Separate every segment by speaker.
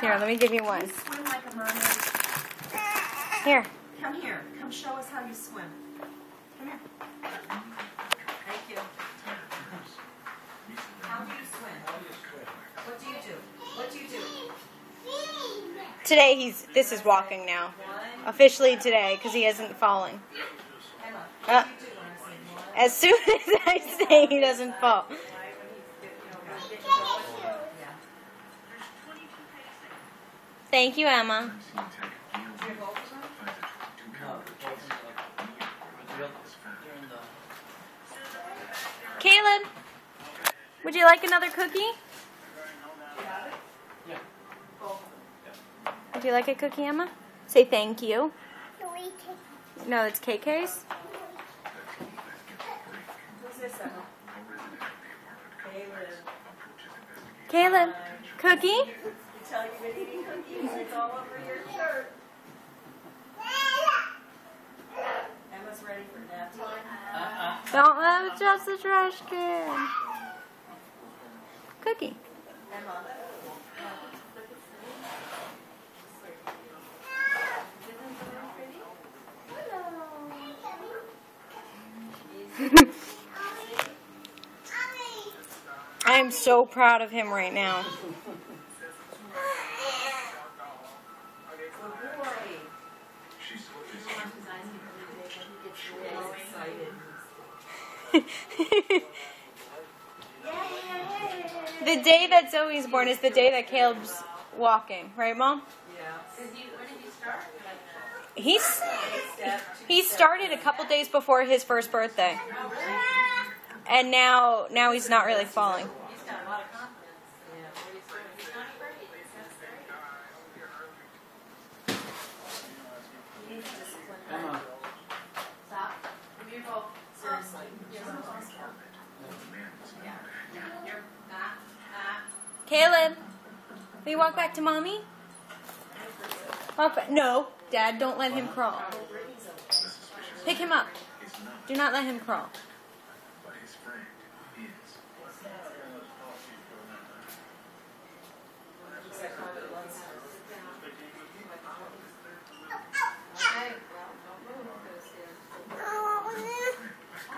Speaker 1: Here, let me give you one.
Speaker 2: You swim like a mermaid.
Speaker 1: Here.
Speaker 2: Come here. Come show us how you swim. Come here. Thank you. How do you swim? What do you do? What do you do?
Speaker 1: Today this is walking now. Officially today, because he isn't falling.
Speaker 2: Emma, what do you do when I say one?
Speaker 1: As soon as I say he doesn't fall. Thank you, Emma. Caleb, would you like another cookie? Would you like a cookie, Emma? Say thank you. No, it's KK's.
Speaker 2: Who's this, Emma?
Speaker 1: Caleb, cookie?
Speaker 2: You tell you've been eating cookies. It's all over your shirt. Emma's ready for nap time.
Speaker 1: Don't let it touch the trash can. Cookie.
Speaker 2: Emma.
Speaker 1: I am so proud of him right now. The day that Zoe's born is the day that Caleb's walking, right, Mom?
Speaker 2: Yeah.
Speaker 3: When did you start?
Speaker 1: He started a couple days before his first birthday, and now he's not really falling.
Speaker 3: He's got a lot of confidence. He's not afraid. That's great.
Speaker 2: Emma.
Speaker 3: Stop. Give me your bowl.
Speaker 2: Seriously.
Speaker 3: You're not.
Speaker 1: Caleb, will you walk back to Mommy? Walk back. No, Dad, don't let him crawl. Pick him up. Do not let him crawl.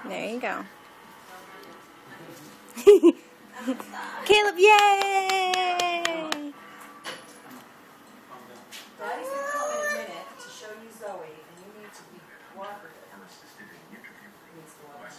Speaker 1: There you go. Caleb, yay!
Speaker 2: Daddy's going to come in a minute to show you Zoe, and you need to be cooperative. He needs to watch.